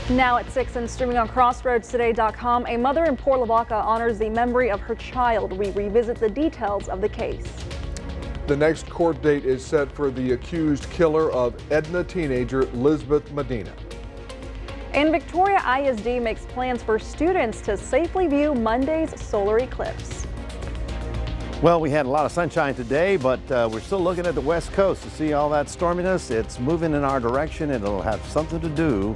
Now at 6 and streaming on CrossroadsToday.com, a mother in Port Lavaca honors the memory of her child. We revisit the details of the case. The next court date is set for the accused killer of Edna teenager Lisbeth Medina. And Victoria ISD makes plans for students to safely view Monday's solar eclipse. Well, we had a lot of sunshine today, but we're still looking at the west coast to see all that storminess. It's moving in our direction. It'll have something to do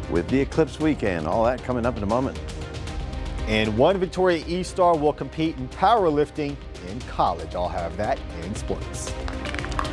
with the eclipse weekend. All that coming up in a moment. And one Victoria E-Star will compete in powerlifting in college. I'll have that in sports.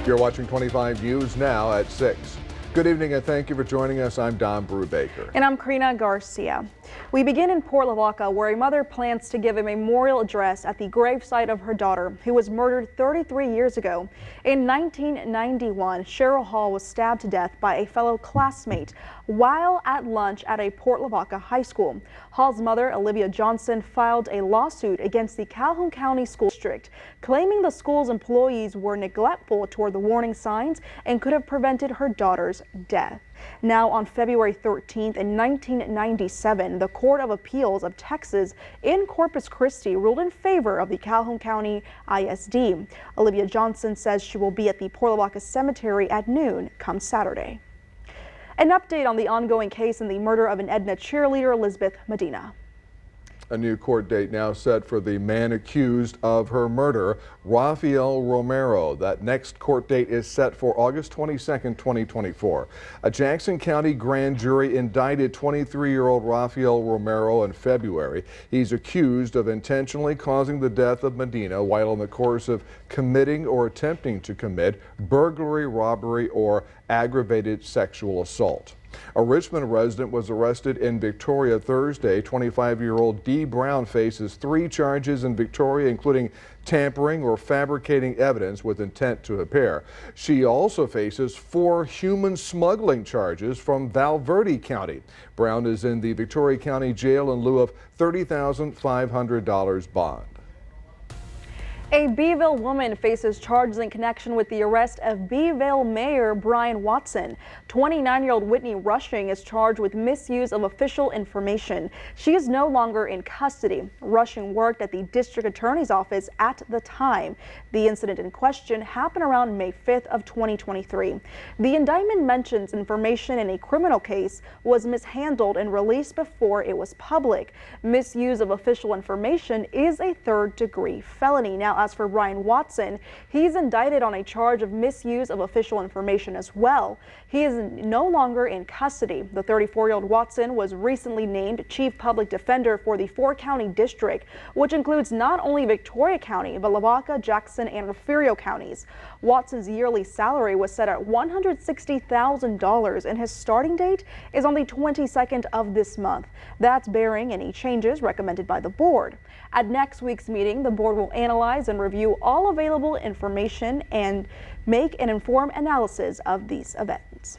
You're watching 25 News now at 6. Good evening and thank you for joining us. I'm Don Brubaker. And I'm Karina Garcia. We begin in Port Lavaca, where a mother plans to give a memorial address at the gravesite of her daughter, who was murdered 33 years ago. In 1991, Cheryl Hall was stabbed to death by a fellow classmate while at lunch at a Port Lavaca high school. Hall's mother, Olivia Johnson, filed a lawsuit against the Calhoun County School District, claiming the school's employees were neglectful toward the warning signs and could have prevented her daughter's death. Now, on February 13th in 1997, the Court of Appeals of Texas in Corpus Christi ruled in favor of the Calhoun County ISD. Olivia Johnson says she will be at the Port Lavaca Cemetery at noon come Saturday. An update on the ongoing case in the murder of an Edna cheerleader, Lisbeth Medina. A new court date now set for the man accused of her murder, Rafael Romero. That next court date is set for August 22nd, 2024. A Jackson County grand jury indicted 23-year-old Rafael Romero in February. He's accused of intentionally causing the death of Medina while in the course of committing or attempting to commit burglary, robbery, or aggravated sexual assault. A Richmond resident was arrested in Victoria Thursday. 25-year-old Dee Brown faces 3 charges in Victoria, including tampering or fabricating evidence with intent to impair. She also faces 4 human smuggling charges from Val Verde County. Brown is in the Victoria County Jail in lieu of $30,500 bond. A Beeville woman faces charges in connection with the arrest of Beeville Mayor Brian Watson. 29-year-old Whitney Rushing is charged with misuse of official information. She is no longer in custody. Rushing worked at the district attorney's office at the time. The incident in question happened around May 5th of 2023. The indictment mentions information in a criminal case was mishandled and released before it was public. Misuse of official information is a third-degree felony. Now, as for Brian Watson, he's indicted on a charge of misuse of official information as well. He is no longer in custody. The 34-year-old Watson was recently named Chief Public Defender for the 4-county district, which includes not only Victoria County, but Lavaca, Jackson, and Refugio counties. Watson's yearly salary was set at $160,000, and his starting date is on the 22nd of this month. That's bearing any changes recommended by the board. At next week's meeting, the board will analyze and review all available information and make an informed analysis of these events.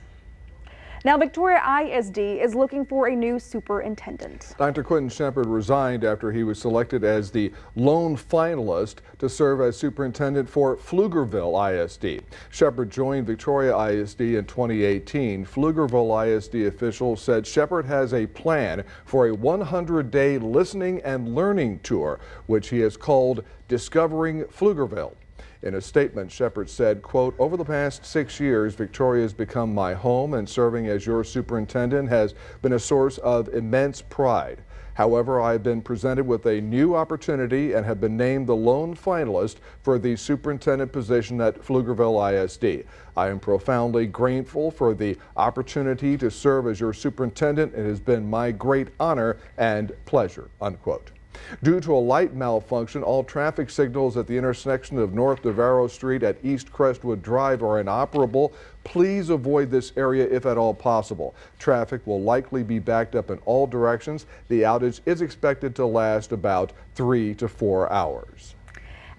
Now, Victoria ISD is looking for a new superintendent. Dr. Quentin Shepard resigned after he was selected as the lone finalist to serve as superintendent for Pflugerville ISD. Shepard joined Victoria ISD in 2018. Pflugerville ISD officials said Shepard has a plan for a 100-day listening and learning tour, which he has called Discovering Pflugerville. In a statement, Shepard said, quote, "Over the past 6 years, Victoria has become my home, and serving as your superintendent has been a source of immense pride. However, I have been presented with a new opportunity and have been named the lone finalist for the superintendent position at Pflugerville ISD. I am profoundly grateful for the opportunity to serve as your superintendent. It has been my great honor and pleasure," unquote. Due to a light malfunction, all traffic signals at the intersection of North Navarro Street at East Crestwood Drive are inoperable. Please avoid this area if at all possible. Traffic will likely be backed up in all directions. The outage is expected to last about 3 to 4 hours.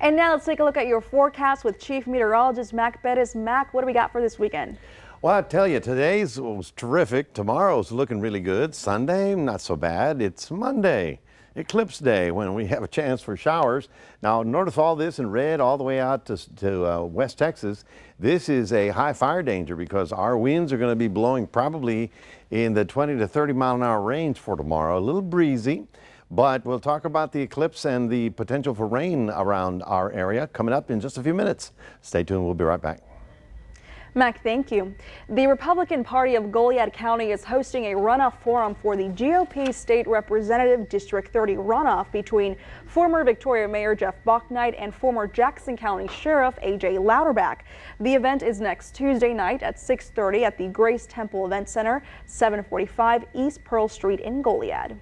And now let's take a look at your forecast with Chief Meteorologist Mac Bettis. Mac, what do we got for this weekend? Well, I tell you, today's was terrific. Tomorrow's looking really good. Sunday, not so bad. It's Monday, Eclipse Day, when we have a chance for showers. Now, notice all this in red all the way out to West Texas. This is a high fire danger because our winds are going to be blowing probably in the 20 to 30 mile an hour range for tomorrow. A little breezy, but we'll talk about the eclipse and the potential for rain around our area coming up in just a few minutes. Stay tuned. We'll be right back. Mac, thank you. The Republican Party of Goliad County is hosting a runoff forum for the GOP State Representative District 30 runoff between former Victoria Mayor Jeff Bouknight and former Jackson County Sheriff A.J. Louderback. The event is next Tuesday night at 6:30 at the Grace Temple Event Center, 745 East Pearl Street in Goliad.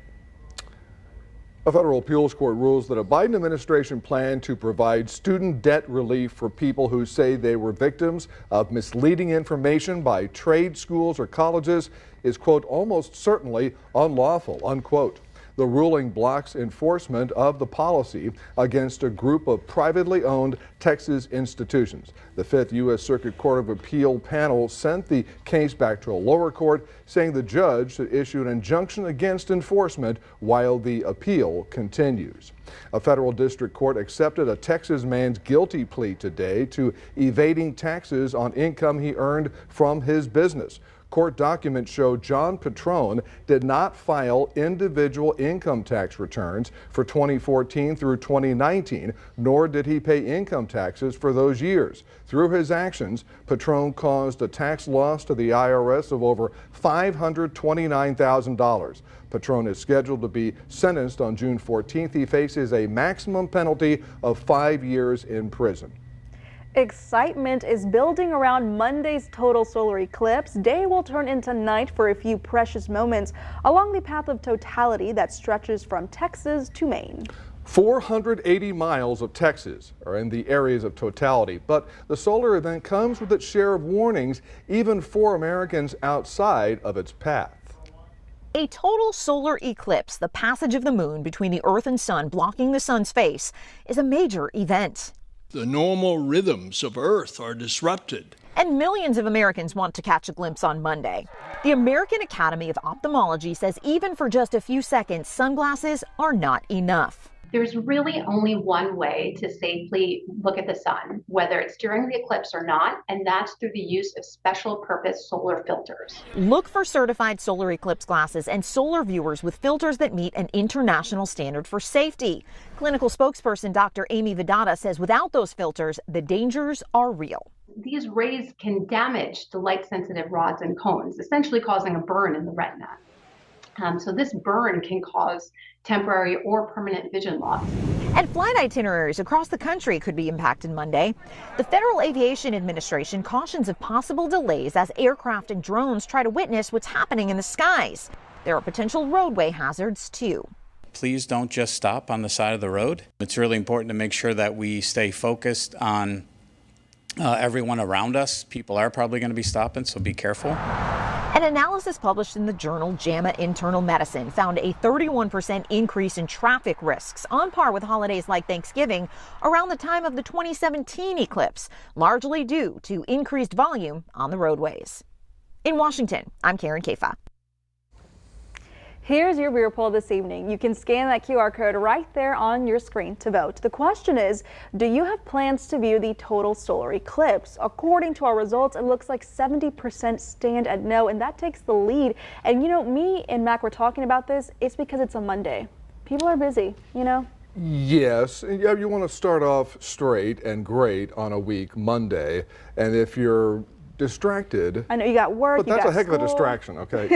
A federal appeals court rules that a Biden administration plan to provide student debt relief for people who say they were victims of misleading information by trade schools or colleges is, quote, almost certainly unlawful, unquote. The ruling blocks enforcement of the policy against a group of privately owned Texas institutions. The 5th U.S. Circuit Court of Appeal panel sent the case back to a lower court, saying the judge should issue an injunction against enforcement while the appeal continues. A federal district court accepted a Texas man's guilty plea today to evading taxes on income he earned from his business. Court documents show John Petrone did not file individual income tax returns for 2014 through 2019, nor did he pay income taxes for those years. Through his actions, Petrone caused a tax loss to the IRS of over $529,000. Petrone is scheduled to be sentenced on June 14th. He faces a maximum penalty of 5 years in prison. Excitement is building around Monday's total solar eclipse. Day will turn into night for a few precious moments along the path of totality that stretches from Texas to Maine. 480 miles of Texas are in the areas of totality, but the solar event comes with its share of warnings, even for Americans outside of its path. A total solar eclipse, the passage of the moon between the Earth and Sun blocking the sun's face, is a major event. The normal rhythms of Earth are disrupted. And millions of Americans want to catch a glimpse on Monday. The American Academy of Ophthalmology says even for just a few seconds, sunglasses are not enough. There's really only one way to safely look at the sun, whether it's during the eclipse or not, and that's through the use of special purpose solar filters. Look for certified solar eclipse glasses and solar viewers with filters that meet an international standard for safety. Clinical spokesperson Dr. Amy Vidata says without those filters, the dangers are real. These rays can damage the light-sensitive rods and cones, essentially causing a burn in the retina. So this burn can cause temporary or permanent vision loss. And flight itineraries across the country could be impacted Monday. The Federal Aviation Administration cautions of possible delays as aircraft and drones try to witness what's happening in the skies. There are potential roadway hazards, too. Please don't just stop on the side of the road. It's really important to make sure that we stay focused on everyone around us. People are probably going to be stopping, so be careful. An analysis published in the journal JAMA Internal Medicine found a 31% increase in traffic risks, on par with holidays like Thanksgiving, around the time of the 2017 eclipse, largely due to increased volume on the roadways. In Washington, I'm Karen Kafa. Here's your beer poll this evening. You can scan that QR code right there on your screen to vote. The question is, do you have plans to view the total solar eclipse? According to our results, it looks like 70% stand at no, and that takes the lead. And you know, me and Mac were talking about this. It's because it's a Monday. People are busy, you know? Yes, you want to start off straight and great on a week, Monday, and if you're distracted. I know you got work, but that's you got a heck school. of a distraction, okay?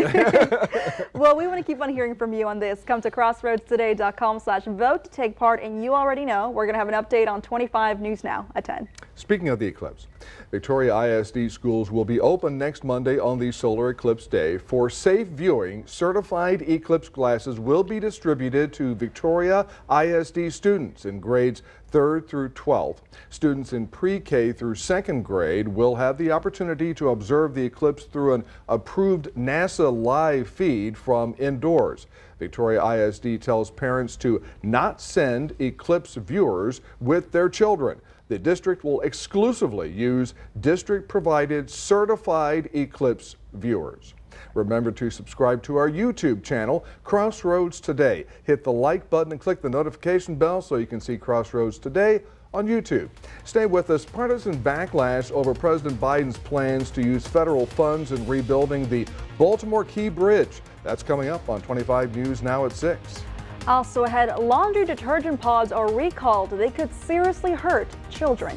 Well, we want to keep on hearing from you on this. Come to crossroadstoday.com/vote to take part, and you already know we're going to have an update on 25 News Now at 10. Speaking of the eclipse, Victoria ISD schools will be open next Monday on the solar eclipse day. For safe viewing, certified eclipse glasses will be distributed to Victoria ISD students in grades 3rd through 12th. Students in pre-K through 2nd grade will have the opportunity to observe the eclipse through an approved NASA live feed from indoors. Victoria ISD tells parents to not send eclipse viewers with their children. The district will exclusively use district-provided certified eclipse viewers. Remember to subscribe to our YouTube channel, Crossroads Today. Hit the like button and click the notification bell so you can see Crossroads Today on YouTube. Stay with us. Partisan backlash over President Biden's plans to use federal funds in rebuilding the Baltimore Key Bridge. That's coming up on 25 News now at 6. Also ahead, laundry detergent pods are recalled. They could seriously hurt children.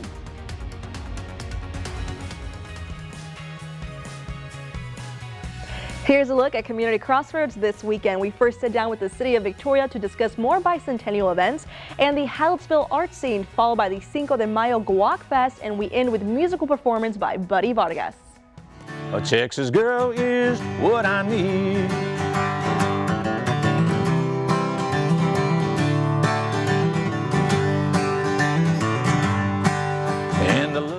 Here's a look at Community Crossroads this weekend. We first sit down with the City of Victoria to discuss more bicentennial events and the Hallettsville art scene, followed by the Cinco de Mayo Guac Fest, and we end with musical performance by Buddy Vargas. A Texas girl is what I need. And the love.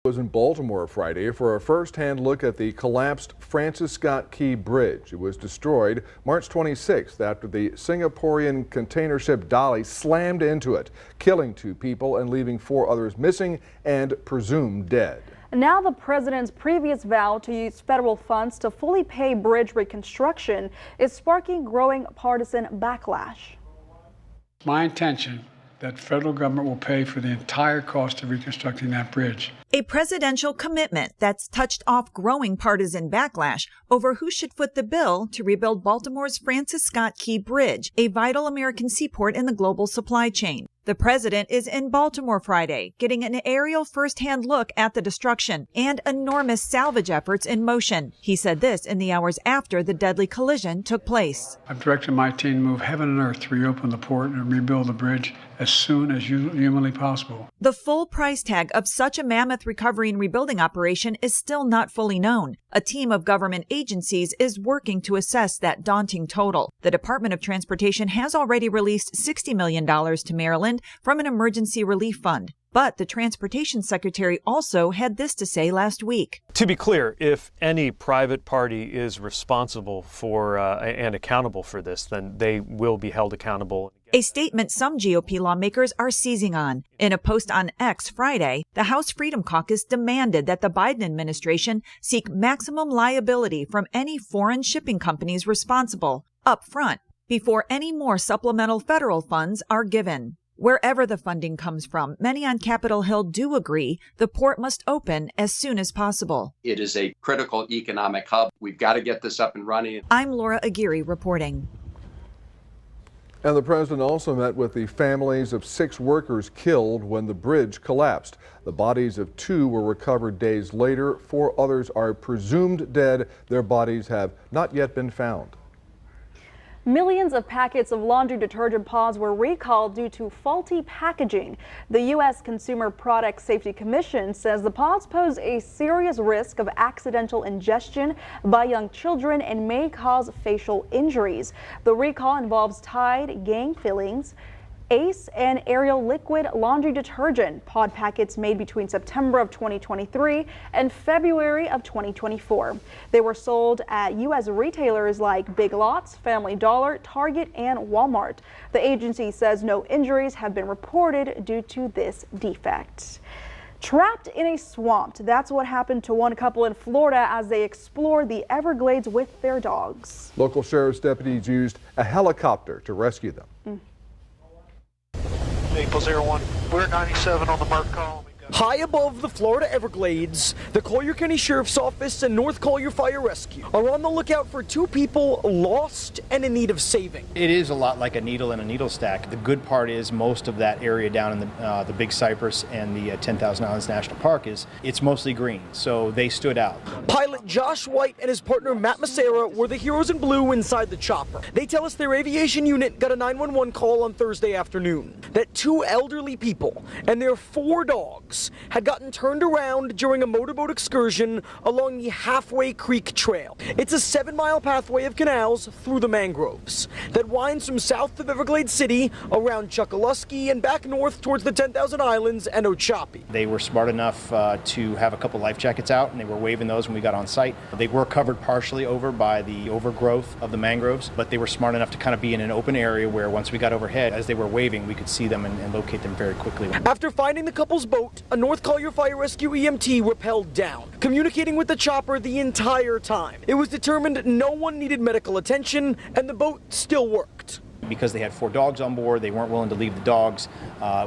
Was in Baltimore Friday for a first-hand look at the collapsed Francis Scott Key Bridge. It was destroyed March 26th after the Singaporean container ship Dali slammed into it, killing 2 people and leaving 4 others missing and presumed dead. Now the president's previous vow to use federal funds to fully pay bridge reconstruction is sparking growing partisan backlash. My intention that federal government will pay for the entire cost of reconstructing that bridge. A presidential commitment that's touched off growing partisan backlash over who should foot the bill to rebuild Baltimore's Francis Scott Key Bridge, a vital American seaport in the global supply chain. The president is in Baltimore Friday, getting an aerial first-hand look at the destruction and enormous salvage efforts in motion. He said this in the hours after the deadly collision took place. I've directed my team to move heaven and earth to reopen the port and rebuild the bridge as soon as humanly possible. The full price tag of such a mammoth recovery and rebuilding operation is still not fully known. A team of government agencies is working to assess that daunting total. The Department of Transportation has already released $60 million to Maryland from an emergency relief fund. But the Transportation Secretary also had this to say last week. To be clear, if any private party is responsible for and accountable for this, then they will be held accountable. A statement some GOP lawmakers are seizing on. In a post on X Friday, the House Freedom Caucus demanded that the Biden administration seek maximum liability from any foreign shipping companies responsible up front before any more supplemental federal funds are given. Wherever the funding comes from, many on Capitol Hill do agree the port must open as soon as possible. It is a critical economic hub. We've got to get this up and running. I'm Laura Aguirre reporting. And the president also met with the families of 6 workers killed when the bridge collapsed. The bodies of 2 were recovered days later. 4 others are presumed dead. Their bodies have not yet been found. Millions of packets of laundry detergent pods were recalled due to faulty packaging. The U.S. Consumer Product Safety Commission says the pods pose a serious risk of accidental ingestion by young children and may cause facial injuries. The recall involves Tide, Gang Fillings, Ace, and Ariel liquid laundry detergent pod packets made between September of 2023 and February of 2024. They were sold at U.S. retailers like Big Lots, Family Dollar, Target, and Walmart. The agency says no injuries have been reported due to this defect. Trapped in a swamp, that's what happened to one couple in Florida as they explored the Everglades with their dogs. Local sheriff's deputies used a helicopter to rescue them. Naples Air 1, we're 97 on the mark call. High above the Florida Everglades, the Collier County Sheriff's Office and North Collier Fire Rescue are on the lookout for two people lost and in need of saving. It is a lot like a needle in a needle stack. The good part is most of that area down in the Big Cypress and the 10,000 Islands National Park it's mostly green, so they stood out. Pilot Josh White and his partner Matt Massera were the heroes in blue inside the chopper. They tell us their aviation unit got a 911 call on Thursday afternoon that two elderly people and their 4 dogs had gotten turned around during a motorboat excursion along the Halfway Creek Trail. It's a 7-mile pathway of canals through the mangroves that winds from south of Everglades City around Chokoloskee and back north towards the 10,000 Islands and Ochopee. They were smart enough to have a couple life jackets out, and they were waving those when we got on site. They were covered partially over by the overgrowth of the mangroves, but they were smart enough to kind of be in an open area where once we got overhead, as they were waving, we could see them and locate them very quickly. After finding the couple's boat, a North Collier Fire Rescue EMT rappelled down, communicating with the chopper the entire time. It was determined no one needed medical attention and the boat still worked. Because they had 4 dogs on board, they weren't willing to leave the dogs.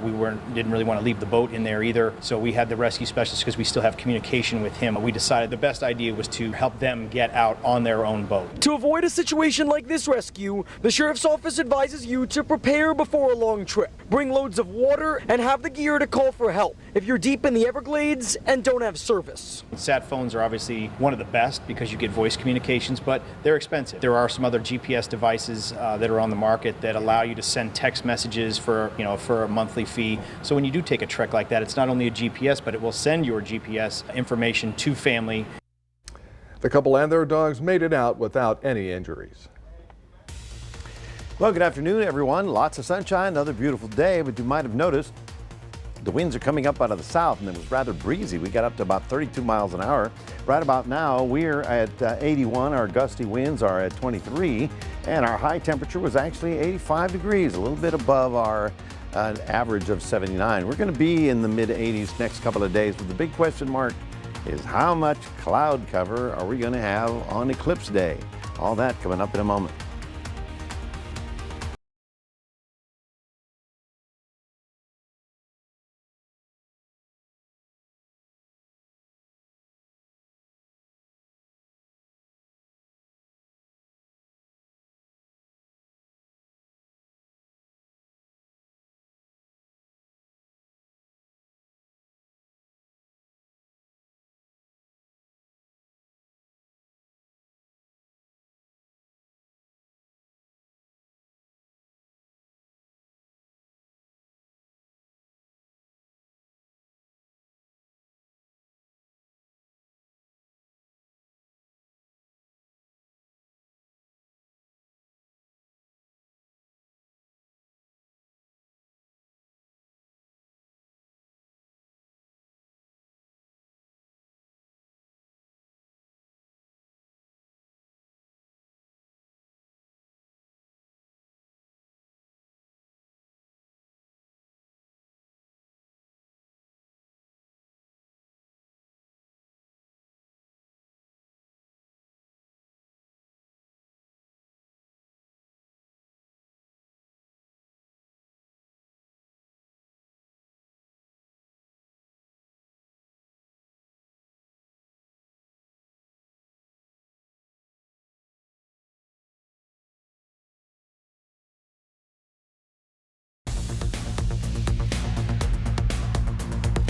We didn't really want to leave the boat in there either. So we had the rescue specialist, because we still have communication with him. We decided the best idea was to help them get out on their own boat. To avoid a situation like this rescue, the Sheriff's Office advises you to prepare before a long trip. Bring loads of water and have the gear to call for help if you're deep in the Everglades and don't have service. Sat phones are obviously one of the best because you get voice communications, but they're expensive. There are some other GPS devices that are on the market that allow you to send text messages for a monthly fee. So when you do take a trek like that, it's not only a GPS, but it will send your GPS information to family. The couple and their dogs made it out without any injuries. Well, good afternoon, everyone. Lots of sunshine, another beautiful day, but you might have noticed the winds are coming up out of the south, and it was rather breezy. We got up to about 32 miles an hour. Right about now, we're at 81. Our gusty winds are at 23, and our high temperature was actually 85 degrees, a little bit above our average of 79. We're going to be in the mid-80s next couple of days, but the big question mark is how much cloud cover are we going to have on Eclipse Day? All that coming up in a moment.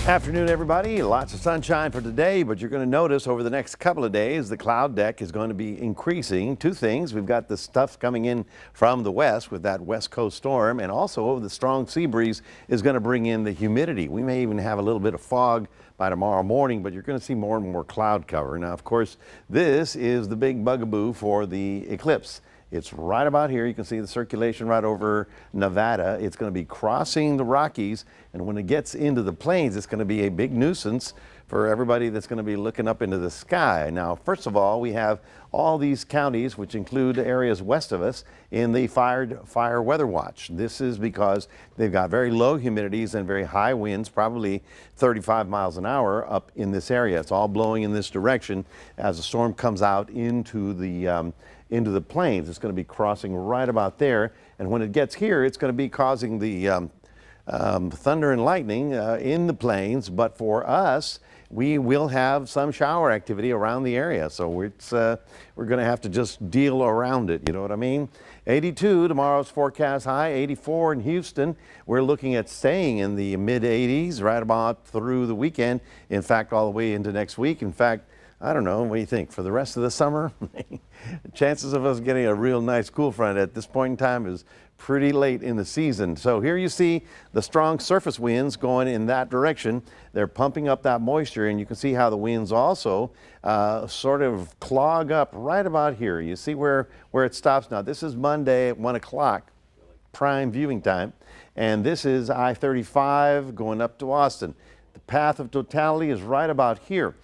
Afternoon, everybody. Lots of sunshine for today, but you're going to notice over the next couple of days the cloud deck is going to be increasing. Two things. We've got the stuff coming in from the west with that west coast storm, and also the strong sea breeze is going to bring in the humidity. We may even have a little bit of fog by tomorrow morning, but you're going to see more and more cloud cover. Now, of course, this is the big bugaboo for the eclipse. It's right about here. You can see the circulation right over Nevada. It's going to be crossing the Rockies, and when it gets into the plains, it's going to be a big nuisance for everybody that's going to be looking up into the sky. Now, first of all, we have all these counties, which include areas west of us, in the fire weather watch. This is because they've got very low humidities and very high winds, probably 35 miles an hour up in this area. It's all blowing in this direction as the storm comes out into the plains. It's going to be crossing right about there, and when it gets here, it's going to be causing the thunder and lightning in the plains, but for us, we will have some shower activity around the area. So we're going to have to just deal around it. You know what I mean? 82 tomorrow's forecast high, 84 in Houston. We're looking at staying in the mid 80s right about through the weekend. In fact, all the way into next week. In fact, I don't know, what do you think? For the rest of the summer, chances of us getting a real nice cool front at this point in time is pretty late in the season. So here you see the strong surface winds going in that direction. They're pumping up that moisture, and you can see how the winds also sort of clog up right about here. You see where it stops now. This is Monday at 1 o'clock, prime viewing time, and this is I-35 going up to Austin. The path of totality is right about here.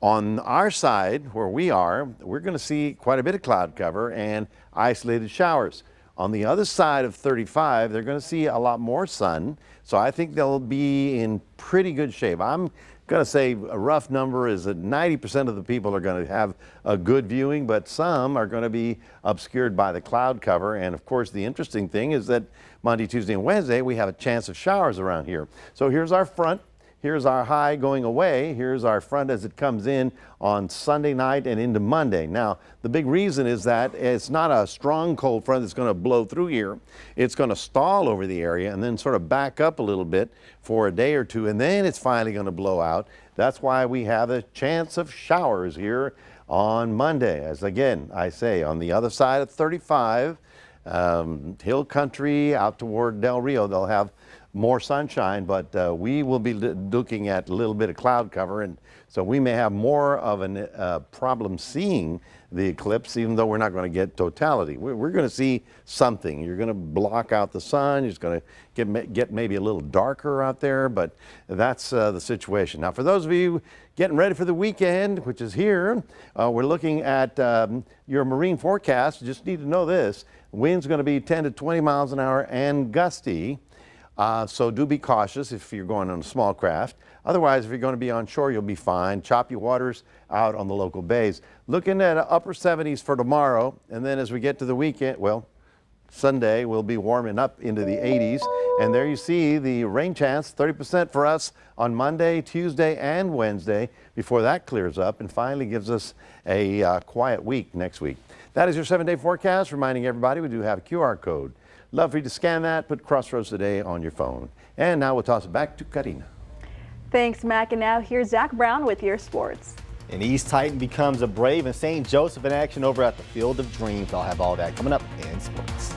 On our side, where we are, we're going to see quite a bit of cloud cover and isolated showers. On the other side of 35, they're going to see a lot more sun, so I think they'll be in pretty good shape. I'm going to say a rough number is that 90% of the people are going to have a good viewing, but some are going to be obscured by the cloud cover. And of course, the interesting thing is that Monday, Tuesday, and Wednesday, we have a chance of showers around here. So here's our front. Here's our high going away. Here's our front as it comes in on Sunday night and into Monday. Now, the big reason is that it's not a strong cold front that's going to blow through here. It's going to stall over the area and then sort of back up a little bit for a day or two, and then it's finally going to blow out. That's why we have a chance of showers here on Monday. As again, I say, on the other side of 35, hill country out toward Del Rio, they'll have more sunshine, but we will be looking at a little bit of cloud cover, and so we may have more of a problem seeing the eclipse, even though we're not going to get totality. We're going to see something. You're going to block out the sun. It's going to get maybe a little darker out there, but that's the situation. Now, for those of you getting ready for the weekend, which is here, we're looking at your marine forecast. You just need to know this. Wind's going to be 10 to 20 miles an hour and gusty. So do be cautious if you're going on a small craft. Otherwise, if you're going to be on shore, you'll be fine. Choppy waters out on the local bays. Looking at upper 70s for tomorrow, and then as we get to the weekend, well, Sunday we'll be warming up into the 80s. And there you see the rain chance, 30% for us on Monday, Tuesday, and Wednesday before that clears up and finally gives us a quiet week next week. That is your 7-day forecast, reminding everybody we do have a QR code. Love for you to scan that, put Crossroads Today on your phone. And now we'll toss it back to Karina. Thanks, Mac. And now here's Zach Brown with your sports. And East Titan becomes a Brave, and St. Joseph in action over at the Field of Dreams. I'll have all that coming up in sports.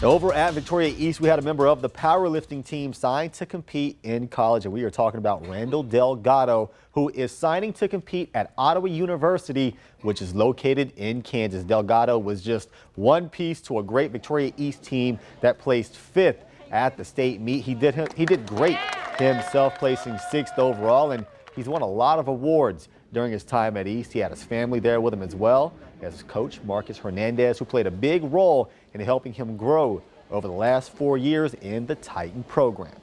Over at Victoria East, we had a member of the powerlifting team signed to compete in college, and we are talking about Randall Delgado, who is signing to compete at Ottawa University, which is located in Kansas. Delgado was just one piece to a great Victoria East team that placed 5th at the state meet. He did great himself, placing 6th overall, and he's won a lot of awards during his time at East. He had his family there with him as well as coach Marcus Hernandez, who played a big role in helping him grow over the last 4 years in the Titan program.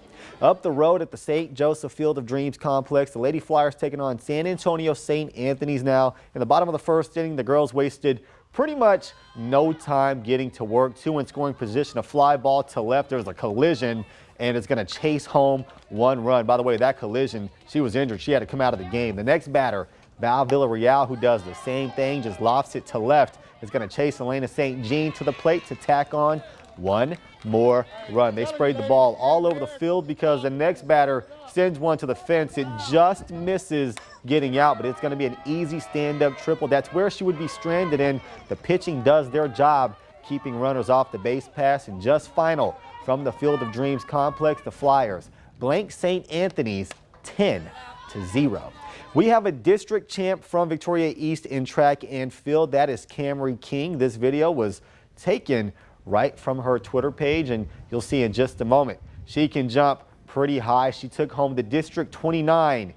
Up the road at the St. Joseph Field of Dreams complex, the Lady Flyers taking on San Antonio St. Anthony's now. In the bottom of the first inning, the girls wasted pretty much no time getting to work. 2 in scoring position, a fly ball to left. There's a collision, and it's going to chase home 1 run. By the way, that collision, she was injured. She had to come out of the game. The next batter, Val Villarreal, who does the same thing, just lofts it to left, is going to chase Elena St. Jean to the plate to tack on 1 more run. They sprayed the ball all over the field because the next batter sends one to the fence. It just misses getting out, but it's going to be an easy stand-up triple. That's where she would be stranded in. The pitching does their job, keeping runners off the base pass. And just final from the Field of Dreams complex, the Flyers blank St. Anthony's 10-0. We have a district champ from Victoria East in track and field. That is Camry King. This video was taken right from her Twitter page, and you'll see in just a moment. She can jump pretty high. She took home the District 29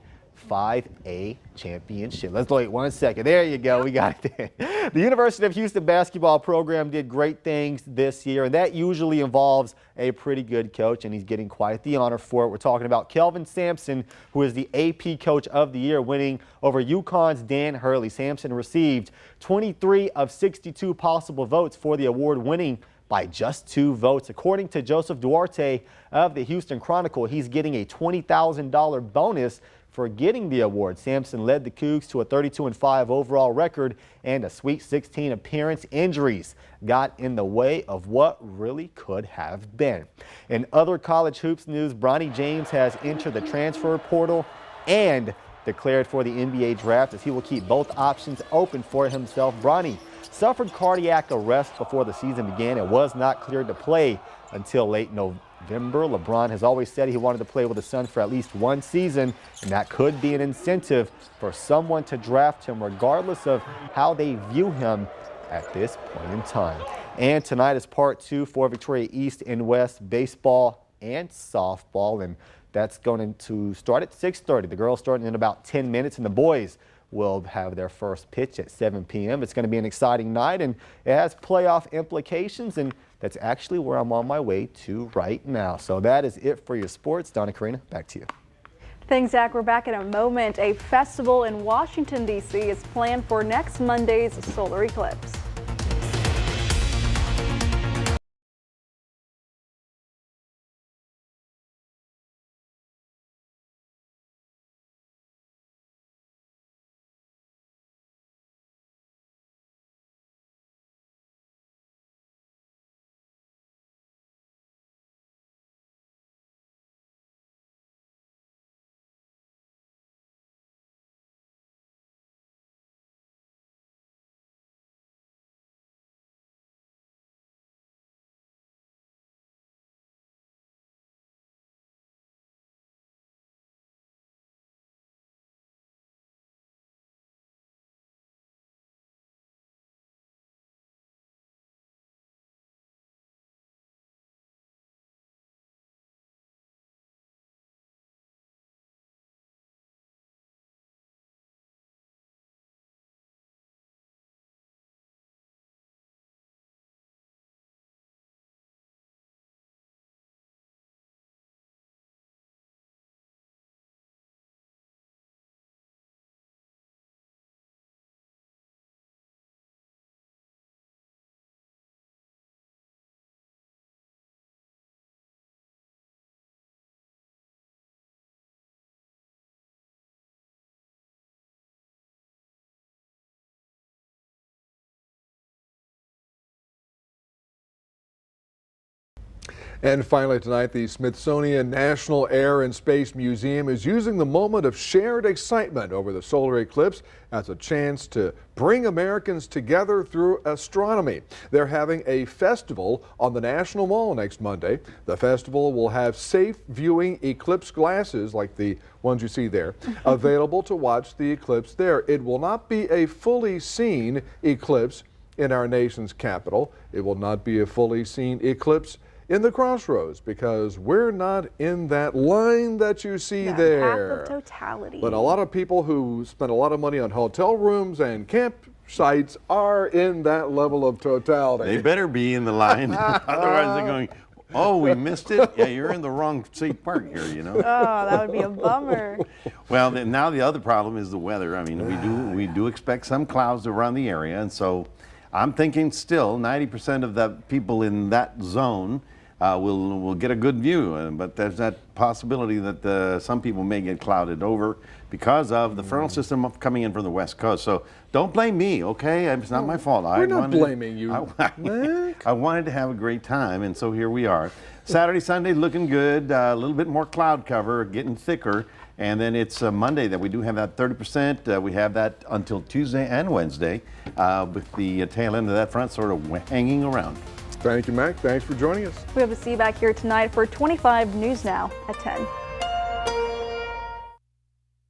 5A championship. Let's wait 1 second. There you go. We got it there. The University of Houston basketball program did great things this year, and that usually involves a pretty good coach, and he's getting quite the honor for it. We're talking about Kelvin Sampson, who is the AP Coach of the Year, winning over UConn's Dan Hurley. Sampson received 23 of 62 possible votes for the award, winning by just 2 votes. According to Joseph Duarte of the Houston Chronicle, he's getting a $20,000 bonus for getting the award. Sampson led the Cougs to a 32-5 overall record and a Sweet 16 appearance. Injuries got in the way of what really could have been. In other college hoops news, Bronny James has entered the transfer portal and declared for the NBA draft, as he will keep both options open for himself. Bronny suffered cardiac arrest before the season began and was not cleared to play until late November. LeBron has always said he wanted to play with his son for at least 1 season, and that could be an incentive for someone to draft him regardless of how they view him at this point in time. And tonight is part 2 for Victoria East and West baseball and softball, and that's going to start at 6:30. The girls starting in about 10 minutes, and the boys will have their first pitch at 7 p.m. It's going to be an exciting night, and it has playoff implications, and that's actually where I'm on my way to right now. So that is it for your sports. Donna Karina, back to you. Thanks, Zach. We're back in a moment. A festival in Washington, D.C. is planned for next Monday's solar eclipse. And finally tonight, the Smithsonian National Air and Space Museum is using the moment of shared excitement over the solar eclipse as a chance to bring Americans together through astronomy. They're having a festival on the National Mall next Monday. The festival will have safe viewing eclipse glasses like the ones you see there available to watch the eclipse there. It will not be a fully seen eclipse in our nation's capital. It will not be a fully seen eclipse in the Crossroads because we're not in that line that you see there. Path of totality. But a lot of people who spend a lot of money on hotel rooms and campsites are in that level of totality. They better be in the line. Otherwise they're going, oh, we missed it? Yeah, you're in the wrong seat park here, you know. Oh, that would be a bummer. Well, then now the other problem is the weather. I mean, we do expect some clouds around the area, and so I'm thinking still 90% of the people in that zone will get a good view, but there's that possibility that some people may get clouded over because of the frontal system coming in from the west coast. So don't blame me, okay? It's not my fault. We're not blaming you. I wanted to have a great time, and so here we are. Saturday, Sunday looking good, a little bit more cloud cover, getting thicker, and then it's Monday that we do have that 30%. We have that until Tuesday and Wednesday with the tail end of that front sort of hanging around. Thank you, Mac. Thanks for joining us. We hope to see you back here tonight for 25 News Now at 10.